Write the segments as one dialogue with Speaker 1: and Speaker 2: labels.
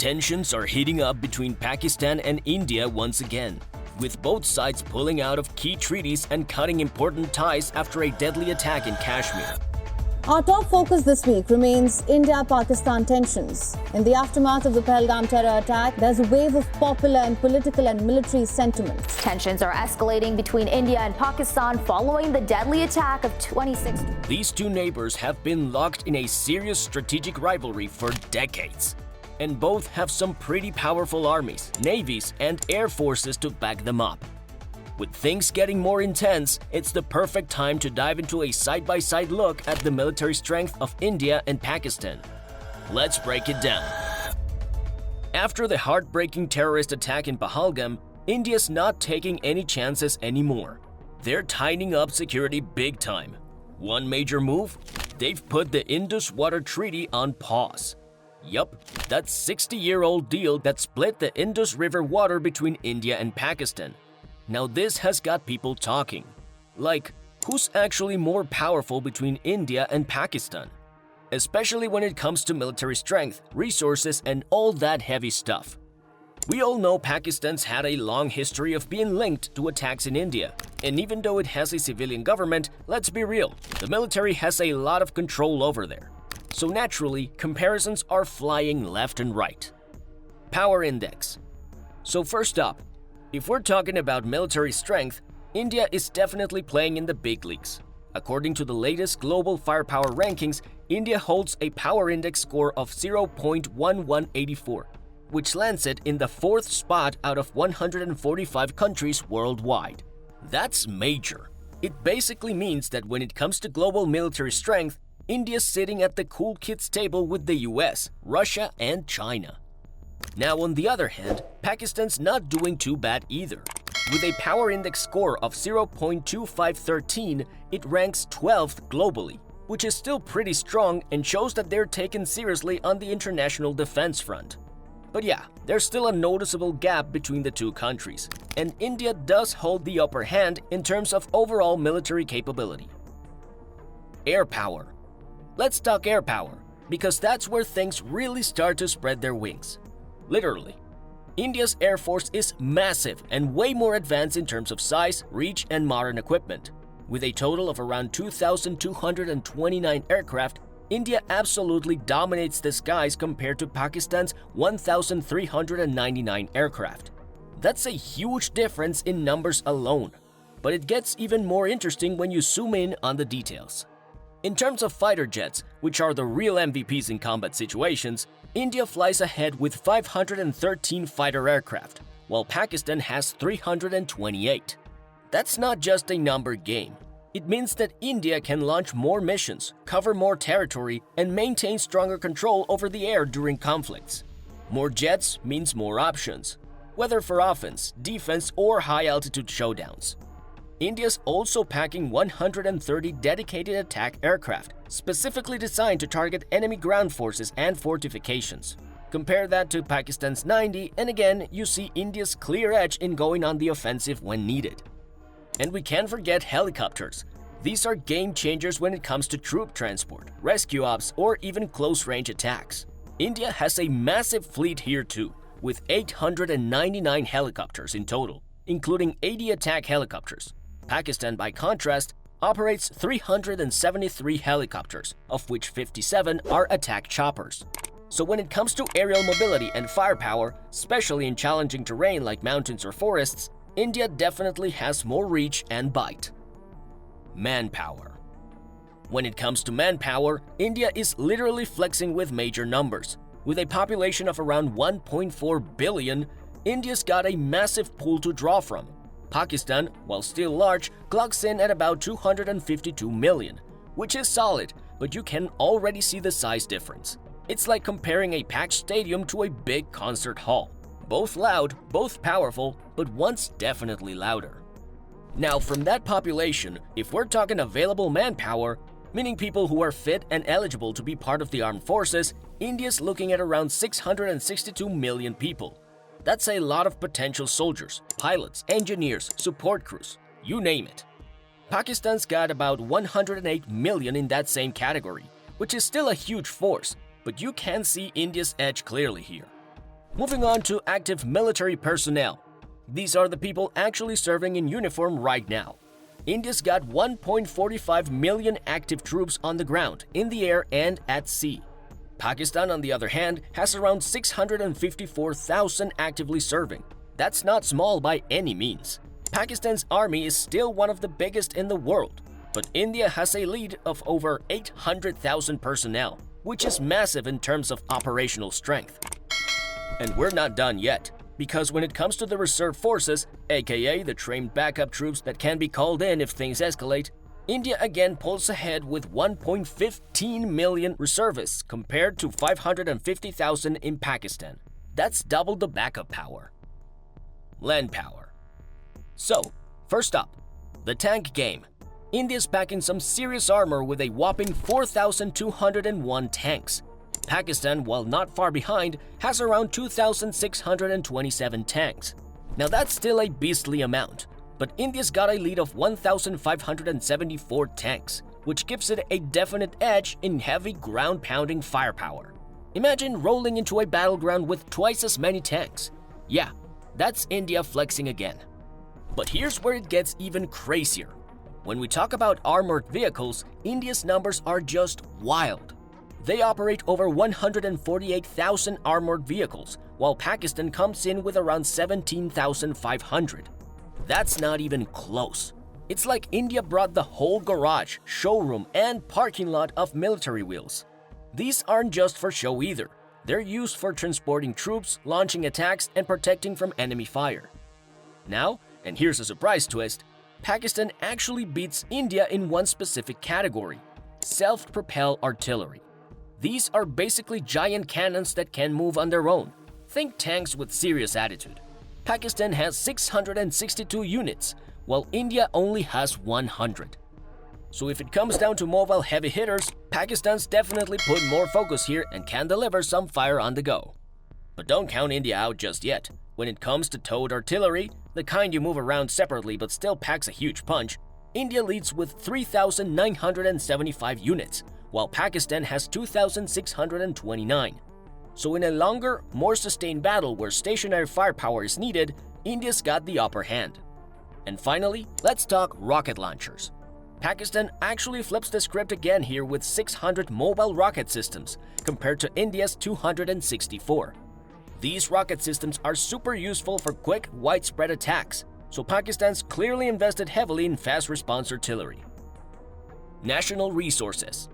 Speaker 1: Tensions are heating up between Pakistan and India once again, with both sides pulling out of key treaties and cutting important ties after a deadly attack in Kashmir.
Speaker 2: Our top focus this week remains India-Pakistan tensions. In the aftermath of the Pahalgam terror attack, there's a wave of popular and political and military sentiment.
Speaker 3: Tensions are escalating between India and Pakistan following the deadly attack of 2016.
Speaker 1: These two neighbors have been locked in a serious strategic rivalry for decades. And both have some pretty powerful armies, navies, and air forces to back them up. With things getting more intense, it's the perfect time to dive into a side-by-side look at the military strength of India and Pakistan. Let's break it down. After the heartbreaking terrorist attack in Pahalgam, India's not taking any chances anymore. They're tightening up security big time. One major move? They've put the Indus water treaty on pause. Yup, that 60-year-old deal that split the Indus River water between India and Pakistan. Now this has got people talking. Like, who's actually more powerful between India and Pakistan? Especially when it comes to military strength, resources, and all that heavy stuff. We all know Pakistan's had a long history of being linked to attacks in India. And even though it has a civilian government, let's be real, the military has a lot of control over there. So naturally, comparisons are flying left and right. PowerIndex. So first up, if we're talking about military strength, India is definitely playing in the big leagues. According to the latest global firepower rankings, India holds a PowerIndex score of 0.1184, which lands it in the 4th spot out of 145 countries worldwide. That's major. It basically means that when it comes to global military strength, India's sitting at the cool kids table with the US, Russia, and China. Now, on the other hand, Pakistan's not doing too bad either. With a PowerIndex score of 0.2513, it ranks 12th globally, which is still pretty strong and shows that they're taken seriously on the international defense front. But yeah, there's still a noticeable gap between the two countries, and India does hold the upper hand in terms of overall military capability. Air power. Let's talk air power, because that's where things really start to spread their wings. Literally. India's air force is massive and way more advanced in terms of size, reach, and modern equipment. With a total of around 2,229 aircraft, India absolutely dominates the skies compared to Pakistan's 1,399 aircraft. That's a huge difference in numbers alone, but it gets even more interesting when you zoom in on the details. In terms of fighter jets, which are the real MVPs in combat situations, India flies ahead with 513 fighter aircraft, while Pakistan has 328. That's not just a number game. It means that India can launch more missions, cover more territory, and maintain stronger control over the air during conflicts. More jets means more options, whether for offense, defense, or high-altitude showdowns. India's also packing 130 dedicated attack aircraft, specifically designed to target enemy ground forces and fortifications. Compare that to Pakistan's 90, and again, you see India's clear edge in going on the offensive when needed. And we can't forget helicopters. These are game changers when it comes to troop transport, rescue ops, or even close-range attacks. India has a massive fleet here too, with 899 helicopters in total, including 80 attack helicopters. Pakistan, by contrast, operates 373 helicopters, of which 57 are attack choppers. So when it comes to aerial mobility and firepower, especially in challenging terrain like mountains or forests, India definitely has more reach and bite. Manpower. When it comes to manpower, India is literally flexing with major numbers. With a population of around 1.4 billion, India's got a massive pool to draw from. Pakistan, while still large, clocks in at about 252 million, which is solid, but you can already see the size difference. It's like comparing a packed stadium to a big concert hall. Both loud, both powerful, but one's definitely louder. Now, from that population, if we're talking available manpower, meaning people who are fit and eligible to be part of the armed forces, India's looking at around 662 million people. That's a lot of potential soldiers, pilots, engineers, support crews, you name it. Pakistan's got about 108 million in that same category, which is still a huge force, but you can see India's edge clearly here. Moving on to active military personnel. These are the people actually serving in uniform right now. India's got 1.45 million active troops on the ground, in the air, and at sea. Pakistan, on the other hand, has around 654,000 actively serving. That's not small by any means. Pakistan's army is still one of the biggest in the world, but India has a lead of over 800,000 personnel, which is massive in terms of operational strength. And we're not done yet, because when it comes to the reserve forces, aka the trained backup troops that can be called in if things escalate, India again pulls ahead with 1.15 million reservists compared to 550,000 in Pakistan. That's double the backup power. Land power. So, first up, the tank game. India's packing some serious armor with a whopping 4,201 tanks. Pakistan, while not far behind, has around 2,627 tanks. Now that's still a beastly amount, but India's got a lead of 1,574 tanks, which gives it a definite edge in heavy ground-pounding firepower. Imagine rolling into a battleground with twice as many tanks. Yeah, that's India flexing again. But here's where it gets even crazier. When we talk about armored vehicles, India's numbers are just wild. They operate over 148,000 armored vehicles, while Pakistan comes in with around 17,500. That's not even close. It's like India brought the whole garage, showroom, and parking lot of military wheels. These aren't just for show either. They're used for transporting troops, launching attacks, and protecting from enemy fire. Now, and here's a surprise twist, Pakistan actually beats India in one specific category: self-propelled artillery. These are basically giant cannons that can move on their own. Think tanks with serious attitude. Pakistan has 662 units, while India only has 100. So if it comes down to mobile heavy hitters, Pakistan's definitely put more focus here and can deliver some fire on the go. But don't count India out just yet. When it comes to towed artillery, the kind you move around separately but still packs a huge punch, India leads with 3,975 units, while Pakistan has 2,629. So in a longer, more sustained battle where stationary firepower is needed, India's got the upper hand. And finally, let's talk rocket launchers. Pakistan actually flips the script again here with 600 mobile rocket systems, compared to India's 264. These rocket systems are super useful for quick, widespread attacks, so Pakistan's clearly invested heavily in fast response artillery. National resources.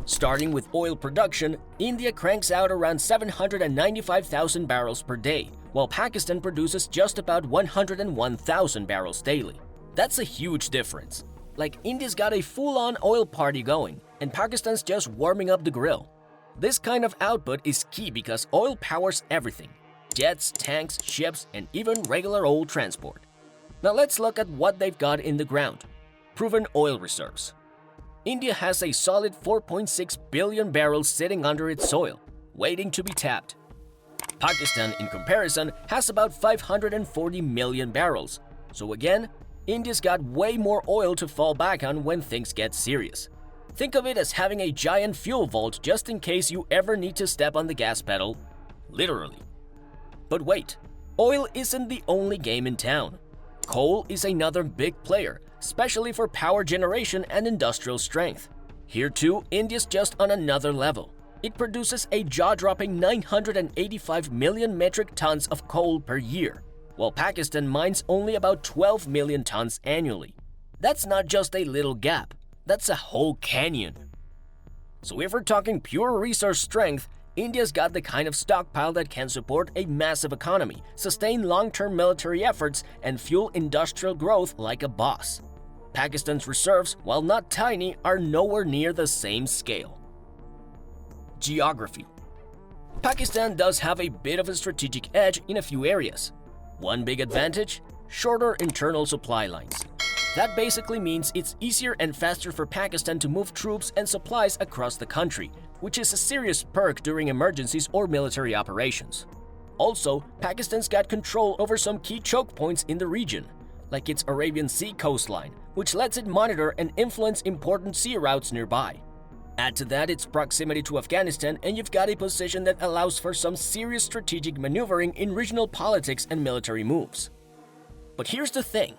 Speaker 1: Starting with oil production, India cranks out around 795,000 barrels per day, while Pakistan produces just about 101,000 barrels daily. That's a huge difference. Like, India's got a full-on oil party going, and Pakistan's just warming up the grill. This kind of output is key because oil powers everything: jets, tanks, ships, and even regular old transport. Now let's look at what they've got in the ground. Proven oil reserves. India has a solid 4.6 billion barrels sitting under its soil, waiting to be tapped. Pakistan, in comparison, has about 540 million barrels. So again, India's got way more oil to fall back on when things get serious. Think of it as having a giant fuel vault just in case you ever need to step on the gas pedal, literally. But wait, oil isn't the only game in town. Coal is another big player, especially for power generation and industrial strength. Here too, India's just on another level. It produces a jaw-dropping 985 million metric tons of coal per year, while Pakistan mines only about 12 million tons annually. That's not just a little gap, that's a whole canyon. So if we're talking pure resource strength, India's got the kind of stockpile that can support a massive economy, sustain long-term military efforts, and fuel industrial growth like a boss. Pakistan's reserves, while not tiny, are nowhere near the same scale. Geography. Pakistan does have a bit of a strategic edge in a few areas. One big advantage: shorter internal supply lines. That basically means it's easier and faster for Pakistan to move troops and supplies across the country, which is a serious perk during emergencies or military operations. Also, Pakistan's got control over some key choke points in the region, like its Arabian Sea coastline, which lets it monitor and influence important sea routes nearby. Add to that its proximity to Afghanistan, and you've got a position that allows for some serious strategic maneuvering in regional politics and military moves. But here's the thing.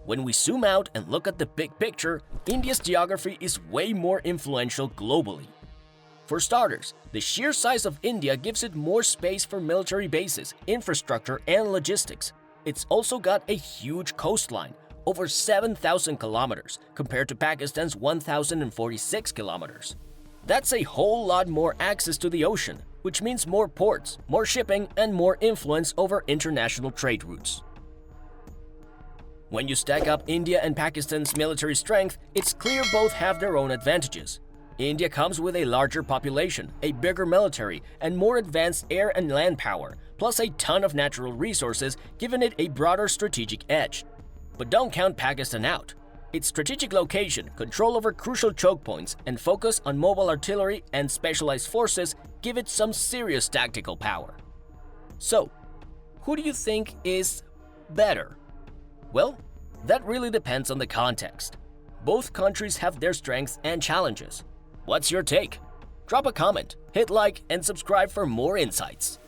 Speaker 1: When we zoom out and look at the big picture, India's geography is way more influential globally. For starters, the sheer size of India gives it more space for military bases, infrastructure, and logistics. It's also got a huge coastline, over 7,000 kilometers, compared to Pakistan's 1,046 kilometers. That's a whole lot more access to the ocean, which means more ports, more shipping, and more influence over international trade routes. When you stack up India and Pakistan's military strength, it's clear both have their own advantages. India comes with a larger population, a bigger military, and more advanced air and land power, plus a ton of natural resources, giving it a broader strategic edge. But don't count Pakistan out. Its strategic location, control over crucial choke points, and focus on mobile artillery and specialized forces give it some serious tactical power. So, who do you think is better? Well, that really depends on the context. Both countries have their strengths and challenges. What's your take? Drop a comment, hit like, and subscribe for more insights.